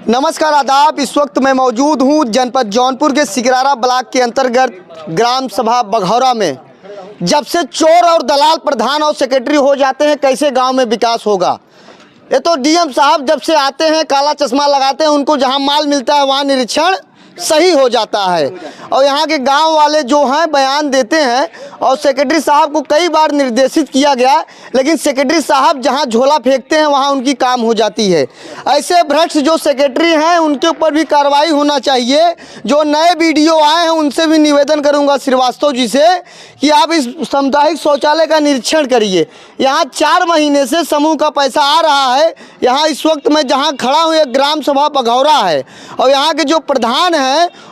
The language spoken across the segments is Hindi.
नमस्कार आदाब। इस वक्त मैं मौजूद हूँ जनपद जौनपुर के सिकरारा ब्लॉक के अंतर्गत ग्राम सभा बघौरा में। जब से चोर और दलाल प्रधान और सेक्रेटरी हो जाते हैं, कैसे गांव में विकास होगा। ये तो डीएम साहब जब से आते हैं काला चश्मा लगाते हैं, उनको जहां माल मिलता है वहां निरीक्षण सही हो जाता है और यहाँ के गांव वाले जो हैं बयान देते हैं और सेक्रेटरी साहब को कई बार निर्देशित किया गया, लेकिन सेक्रेटरी साहब जहां झोला फेंकते हैं वहां उनकी काम हो जाती है। ऐसे भ्रष्ट जो सेक्रेटरी हैं उनके ऊपर भी कार्रवाई होना चाहिए। जो नए वीडियो आए हैं उनसे भी निवेदन करूंगा श्रीवास्तव जी से कि आप इस सामुदायिक शौचालय का निरीक्षण करिए। यहाँ 4 महीने से समूह का पैसा आ रहा है। यहाँ इस वक्त मैं जहाँ खड़ा हूँ एक ग्राम सभा बघौरा है और यहाँ के जो प्रधान हैं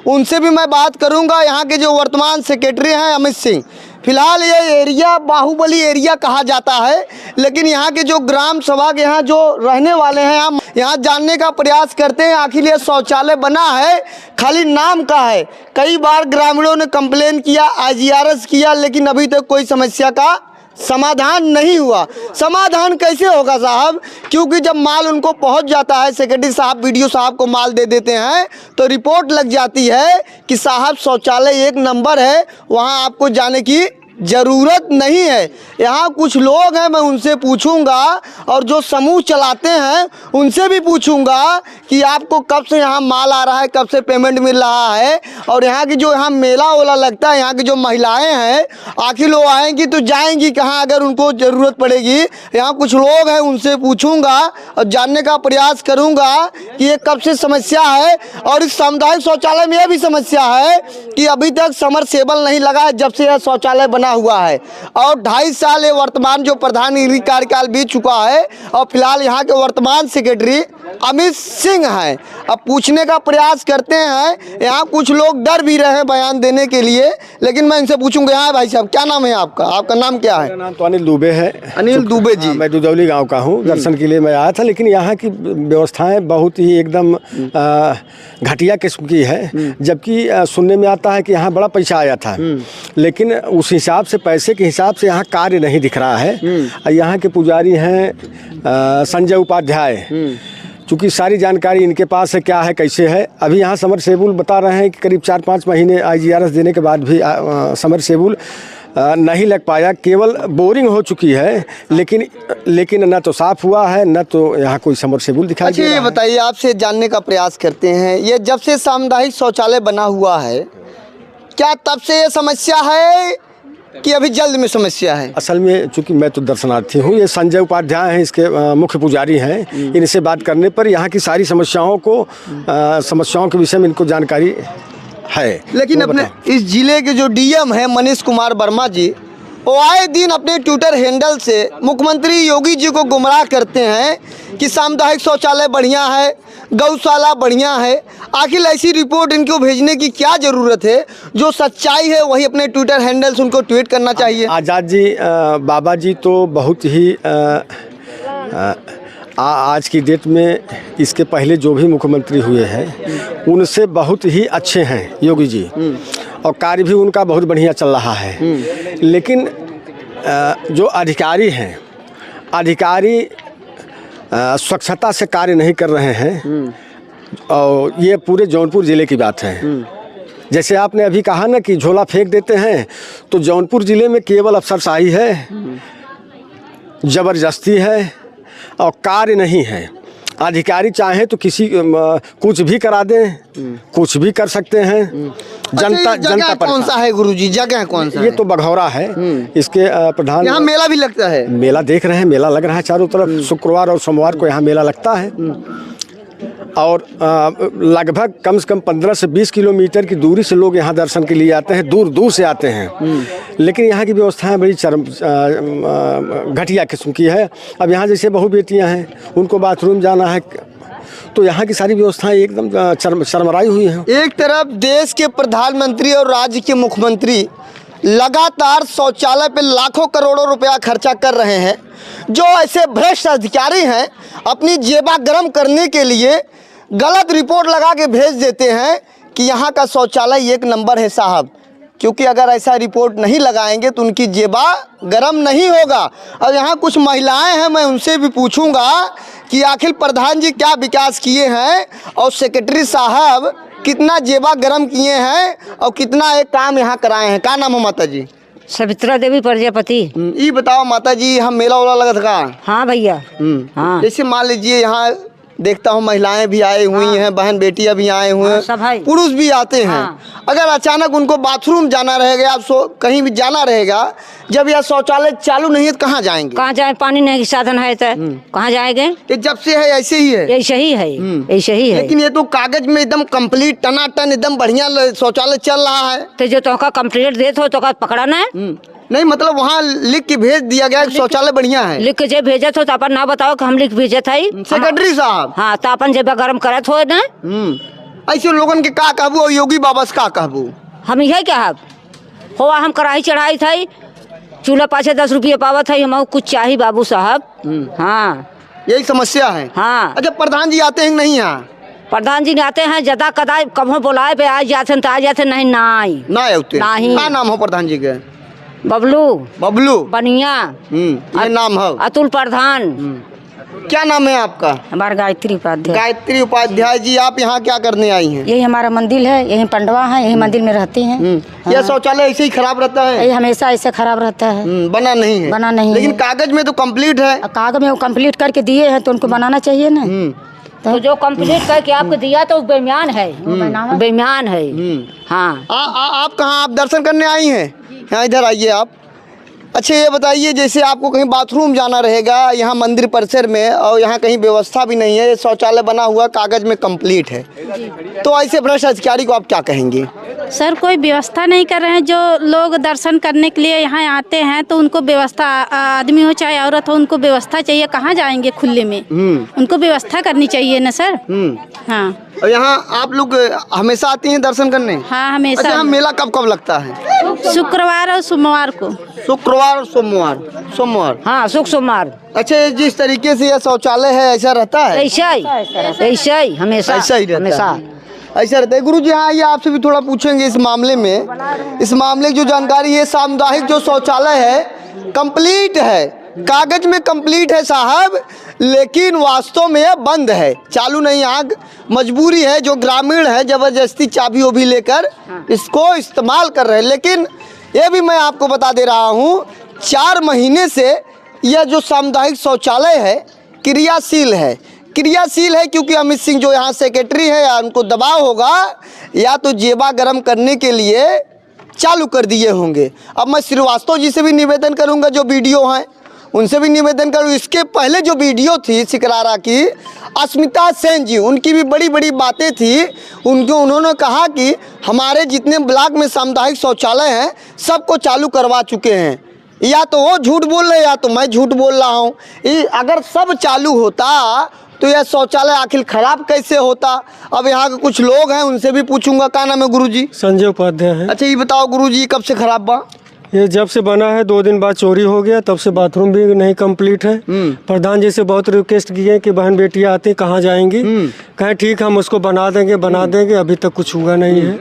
उनसे भी मैं बात करूंगा। यहाँ के जो वर्तमान सेक्रेटरी हैं अमित सिंह, फिलहाल ये एरिया बाहुबली एरिया कहा जाता है, लेकिन यहाँ के जो ग्राम सभा के यहाँ जो रहने वाले हैं हम यहाँ जानने का प्रयास करते हैं आखिर ये शौचालय बना है खाली नाम का है। कई बार ग्रामीणों ने कंप्लेन किया, IGRS किया, लेकिन अभी तक कोई समस्या का समाधान नहीं हुआ। समाधान कैसे होगा साहब, क्योंकि जब माल उनको पहुंच जाता है, सेक्रेटरी साहब BDO साहब को माल दे देते हैं तो रिपोर्ट लग जाती है कि साहब शौचालय 1 नंबर है, वहां आपको जाने की ज़रूरत नहीं है। यहाँ कुछ लोग हैं, मैं उनसे पूछूंगा और जो समूह चलाते हैं उनसे भी पूछूंगा कि आपको कब से यहाँ माल आ रहा है, कब से पेमेंट मिल रहा है। और यहाँ की जो यहाँ मेला वोला लगता है, यहाँ की जो महिलाएं हैं आखिर वो आएंगी तो जाएंगी कहाँ अगर उनको ज़रूरत पड़ेगी। यहाँ कुछ लोग हैं उनसे पूछूंगा और जानने का प्रयास करूँगा कि ये कब से समस्या है। और इस सामुदायिक शौचालय में यह भी समस्या है कि अभी तक समरसेबल नहीं लगा है जब से यह शौचालय बना हुआ है और 2.5 साल ये वर्तमान जो प्रधान कार्यकाल बीत चुका है और फिलहाल यहाँ के वर्तमान सेक्रेटरी अमित सिंह हैं। अब पूछने का प्रयास करते हैं। यहाँ कुछ लोग डर भी रहे हैं बयान देने के लिए, लेकिन मैं इनसे पूछूंगा। यहाँ भाई साहब क्या नाम है आपका, आपका नाम क्या है? मेरा नाम तो अनिल दुबे है। अनिल दुबे जी। मैं दुदौली गांव का हूँ। दर्शन के लिए मैं आया था, लेकिन यहाँ की व्यवस्थाएं बहुत ही एकदम घटिया किस्म की है। जबकि सुनने में आता है कि यहाँ बड़ा पैसा आया था, लेकिन उस हिसाब से पैसे के हिसाब से यहाँ कार्य नहीं दिख रहा है। यहाँ के पुजारी हैं संजय उपाध्याय, चूँकि सारी जानकारी इनके पास है क्या है कैसे है। अभी यहाँ समरसेबुल बता रहे हैं कि करीब 4-5 महीने IGRS देने के बाद भी समरसेबुल नहीं लग पाया। केवल बोरिंग हो चुकी है, लेकिन न तो साफ़ हुआ है न तो यहाँ कोई समरसेबुल दिखाई दे रहा है। ये बताइए, आपसे जानने का प्रयास करते हैं, ये जब से सामुदायिक शौचालय बना हुआ है क्या तब से ये समस्या है कि अभी जल्द में समस्या है? असल में चूंकि मैं तो दर्शनार्थी हूँ, ये संजय उपाध्याय हैं, इसके मुख्य पुजारी हैं। इनसे बात करने पर यहाँ की सारी समस्याओं के विषय में इनको जानकारी है। लेकिन अपने इस जिले के जो DM है मनीष कुमार वर्मा जी, वो आए दिन अपने ट्विटर हैंडल से मुख्यमंत्री योगी जी को गुमराह करते हैं कि सामुदायिक शौचालय बढ़िया है, गौशाला बढ़िया है। आखिर ऐसी रिपोर्ट इनको भेजने की क्या ज़रूरत है? जो सच्चाई है वही अपने ट्विटर हैंडल से उनको ट्वीट करना चाहिए। आज़ाद जी बाबा जी तो बहुत ही आज की डेट में इसके पहले जो भी मुख्यमंत्री हुए हैं उनसे बहुत ही अच्छे हैं योगी जी, और कार्य भी उनका बहुत बढ़िया चल रहा है। लेकिन जो अधिकारी हैं, अधिकारी स्वच्छता से कार्य नहीं कर रहे हैं और ये पूरे जौनपुर ज़िले की बात है। जैसे आपने अभी कहा ना कि झोला फेंक देते हैं, तो जौनपुर ज़िले में केवल अफसरशाही है, ज़बरदस्ती है और कार्य नहीं है। अधिकारी चाहे तो कुछ भी करा दें, कुछ भी कर सकते हैं। जनता कौन सा है गुरुजी, जगह कौन सा? ये तो बघौरा है। इसके प्रधान यहाँ मेला भी लगता है। मेला देख रहे हैं, मेला लग रहा है चारों तरफ। शुक्रवार और सोमवार को यहाँ मेला लगता है और लगभग कम से कम 15 से 20 किलोमीटर की दूरी से लोग यहाँ दर्शन के लिए आते हैं, दूर दूर से आते हैं। लेकिन यहाँ की व्यवस्थाएं बड़ी घटिया किस्म की है। अब यहाँ जैसे बहू बेटियाँ हैं, उनको बाथरूम जाना है तो यहाँ की सारी व्यवस्थाएं एकदम शर्मराई हुई हैं। एक तरफ देश के प्रधानमंत्री और राज्य के मुख्यमंत्री लगातार शौचालय पे लाखों करोड़ों रुपया खर्चा कर रहे हैं। जो ऐसे भ्रष्ट अधिकारी हैं अपनी जेबा गर्म करने के लिए गलत रिपोर्ट लगा के भेज देते हैं कि यहाँ का शौचालय 1 नंबर है साहब। क्योंकि अगर ऐसा रिपोर्ट नहीं लगाएंगे तो उनकी जेबा गरम नहीं होगा। और यहाँ कुछ महिलाएं हैं, मैं उनसे भी पूछूंगा कि आखिर प्रधान जी क्या विकास किए हैं और सेक्रेटरी साहब कितना जेबा गरम किए हैं और कितना एक काम यहाँ कराए हैं। क्या नाम है माता जी? सवित्रा देवी प्रजापति। ये बताओ माता जी, हम मेला वाला लगा था? हाँ भैया। हाँ। जैसे मान लीजिए यहाँ देखता हूँ महिलाएं भी आई हुई हैं, बहन बेटियां भी आए हुए हैं, सब है। पुरुष भी आते हैं। हाँ। अगर अचानक उनको बाथरूम जाना रहेगा, आप कहीं भी जाना रहेगा, जब यह शौचालय चालू नहीं है तो कहाँ जाएंगे? कहाँ जाए? पानी नहीं साधन है तो कहाँ जाएंगे? ये जब से है ऐसे ही है? ऐसे ही है, ऐसे ही है। लेकिन ये तो कागज में एकदम कंप्लीट टनाटन एकदम बढ़िया शौचालय चल रहा है। तो जो तो कंप्लीट देते हो तो का पकड़ना है? नहीं मतलब वहाँ लिख के भेज दिया गया कि शौचालय बढ़िया है। लिख के जब भेजत हो तो अपन ना बताओ कि हम लिख भेजत है सेक्रेटरी साहब। हाँ, तो अपन जब गरम करत हो ना। ऐसे लोगन के का कहबू और योगी बाबा से का कहबू? हम यही क्या हो हम कढ़ाई चढ़ाई थी, चूल्हा पाछे 10 रुपये पावत है, हम कुछ चाहिए बाबू साहब। हाँ, यही समस्या है। हाँ। अच्छा, प्रधान जी आते हैं नहीं यहाँ? प्रधान जी आते हैं जदा कदा कभो बुलाए पे आ जाते तो आ जाते, नहीं ना आते। नहीं। क्या नाम हो प्रधान जी के? बबलू। बबलू बनिया। ये नाम है। अतुल प्रधान। क्या नाम है आपका? हमारा गायत्री उपाध्याय। गायत्री उपाध्याय जी, आप यहाँ क्या करने आई हैं? यही हमारा मंदिर है, यही पंडवा है, यही मंदिर में रहते हैं। यह शौचालय ऐसे ही खराब रहता है? यही हमेशा ऐसे खराब रहता है। बना नहीं है? बना नहीं लेकिन है। कागज में तो कंप्लीट है। कागज में वो कंप्लीट करके दिए हैं तो उनको बनाना चाहिए ना। तो जो कंप्लीट करके आपको दिया तो बेईमान है, बेईमान है। हाँ। आप कहाँ, आप दर्शन करने आई हैं? यहाँ इधर आइए आप। अच्छा ये बताइए, जैसे आपको कहीं बाथरूम जाना रहेगा यहाँ मंदिर परिसर में और यहाँ कहीं व्यवस्था भी नहीं है, शौचालय बना हुआ कागज में कंप्लीट है, तो ऐसे भ्रष्ट अधिकारी को आप क्या कहेंगे? सर, कोई व्यवस्था नहीं कर रहे हैं। जो लोग दर्शन करने के लिए यहाँ आते हैं तो उनको व्यवस्था, आदमी हो चाहे औरत हो, उनको व्यवस्था चाहिए। कहाँ जाएंगे खुले में? उनको व्यवस्था करनी चाहिए ना सर। हाँ। और यहाँ आप लोग हमेशा आती हैं दर्शन करने? हाँ, हमेशा। अच्छा, मेला कब कब लगता है? शुक्रवार और सोमवार को। शुक्रवार और सोमवार। हाँ, सोमवार। अच्छा, जिस तरीके से यह शौचालय है ऐसा रहता है? ऐसा ही हमेशा ऐसा ही रहता हमेशा है। ऐसा रहता है। गुरु जी, हाँ, ये आपसे भी थोड़ा पूछेंगे इस मामले में। इस मामले की जो जानकारी है, सामुदायिक जो शौचालय है कंप्लीट है, कागज में कंप्लीट है साहब, लेकिन वास्तव में यह बंद है, चालू नहीं। आग मजबूरी है, जो ग्रामीण है जबरदस्ती चाबी वो भी लेकर इसको इस्तेमाल कर रहे हैं। लेकिन ये भी मैं आपको बता दे रहा हूँ, 4 महीने से यह जो सामुदायिक शौचालय है क्रियाशील है क्योंकि अमित सिंह जो यहाँ सेक्रेटरी है, या उनको दबाव होगा या तो जेबा गरम करने के लिए चालू कर दिए होंगे। अब मैं श्रीवास्तव जी से भी निवेदन करूँगा, जो वीडियो हैं उनसे भी निवेदन करूँ। इसके पहले जो वीडियो थी सिकरारा की, अस्मिता सेन जी, उनकी भी बड़ी बड़ी बातें थी। उन्होंने कहा कि हमारे जितने ब्लॉक में सामुदायिक शौचालय हैं सबको चालू करवा चुके हैं। या तो वो झूठ बोल रहे हैं या तो मैं झूठ बोल रहा हूँ। अगर सब चालू होता तो यह शौचालय आखिर खराब कैसे होता? अब यहाँ के कुछ लोग हैं, उनसे भी पूछूंगा। क्या नाम है गुरुजी? संजय उपाध्याय है। अच्छा, ये बताओ गुरुजी, कब से खराब बा? ये जब से बना है 2 दिन बाद चोरी हो गया, तब से बाथरूम भी नहीं कंप्लीट है। प्रधान जी से बहुत रिक्वेस्ट किए कि बहन बेटियां आती कहाँ जाएंगी, कहें ठीक हम उसको बना देंगे, अभी तक कुछ हुआ नहीं है।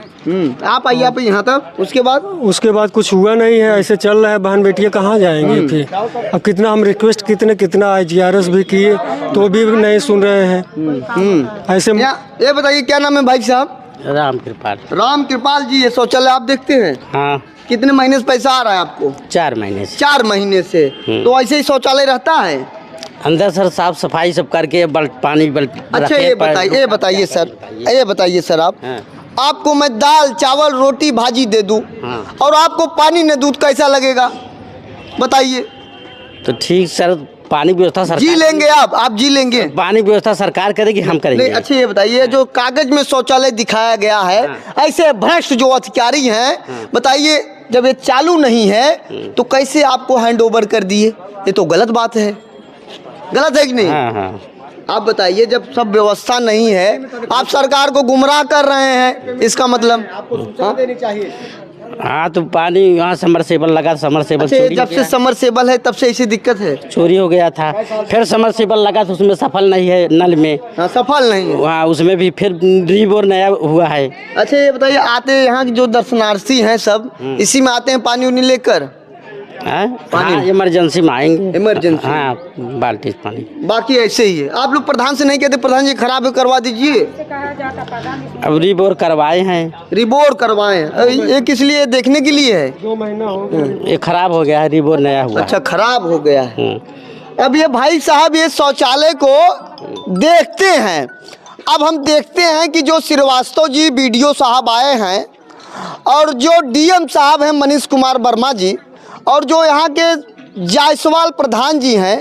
आप आइए आप यहाँ तक। उसके बाद कुछ हुआ नहीं है, ऐसे चल रहा है। बहन बेटियां कहाँ जाएंगी फिर? अब कितना हम रिक्वेस्ट कितना IGRS भी किए तो भी नहीं सुन रहे हैं। ऐसे ये बताइए, क्या नाम है भाई साहब? राम कृपाल जी, ये शौचालय आप देखते हैं? हाँ। कितने महीने से पैसा आ रहा है आपको? 4 महीने से। 4 महीने से। तो ऐसे ही शौचालय रहता है अंदर सर, साफ सफाई सब करके पानी अच्छा, ये बताइए सर, आपको मैं दाल चावल रोटी भाजी दे दूं और आपको पानी न दूध, कैसा लगेगा बताइए? तो ठीक सर, पानी व्यवस्था सरकार जी लेंगे। आप जी लेंगे? पानी व्यवस्था सरकार करेगी, हम करेंगे। नहीं, अच्छा ये बताइए, जो कागज में शौचालय दिखाया गया है, ऐसे भ्रष्ट जो अधिकारी हैं, बताइए जब ये चालू नहीं है तो कैसे आपको हैंड ओवर कर दिए? ये तो गलत बात है, गलत है कि नहीं? हाँ। आप बताइए, जब सब व्यवस्था नहीं है, आप सरकार को गुमराह कर रहे हैं, इसका मतलब आपको सूचना देनी चाहिए। हाँ, तो पानी यहाँ समरसेबल लगा, समरसेबल जब से समरसेबल है तब से ऐसी दिक्कत है। चोरी हो गया था, फिर समरसेबल लगा तो उसमें सफल नहीं है, नल में सफल नहीं है। हाँ, उसमें भी फिर रिबोर नया हुआ है। अच्छा ये बताइए, आते यहाँ जो दर्शनार्थी हैं सब इसी में आते हैं पानी उनी लेकर? हाँ, इमरजेंसी में आएंगे। इमरजेंसी। हाँ, बाल्टी से पानी। बाकी ऐसे ही है। आप लोग प्रधान से नहीं कहते प्रधान जी खराब है करवा दीजिए? अब रिबोर करवाए हैं। रिबोर करवाएं, ये किस लिए? देखने के लिए है? 2 महीना हो गया। ये खराब हो गया है, रिबोर नया हुआ। अच्छा, खराब हो गया है। है। अब ये भाई साहब ये शौचालय को देखते हैं। अब हम देखते हैं कि जो श्रीवास्तव जी बीडीओ साहब आए हैं और जो डीएम साहब हैं मनीष कुमार वर्मा जी और जो यहाँ के जायसवाल प्रधान जी हैं,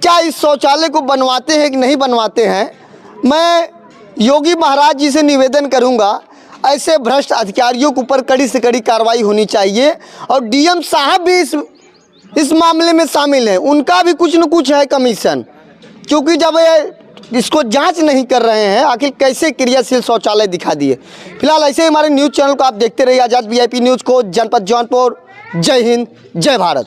क्या इस शौचालय को बनवाते हैं कि नहीं बनवाते हैं? मैं योगी महाराज जी से निवेदन करूंगा, ऐसे भ्रष्ट अधिकारियों के ऊपर कड़ी से कड़ी कार्रवाई होनी चाहिए। और डीएम साहब भी इस मामले में शामिल हैं, उनका भी कुछ न कुछ है कमीशन, क्योंकि जब ये इसको जांच नहीं कर रहे हैं आखिर कैसे क्रियाशील शौचालय दिखा दिए। फिलहाल ऐसे ही हमारे न्यूज़ चैनल को आप देखते रहिए आज़ाद वीआईपी न्यूज़ को, जनपद जौनपुर। जय हिंद, जय भारत।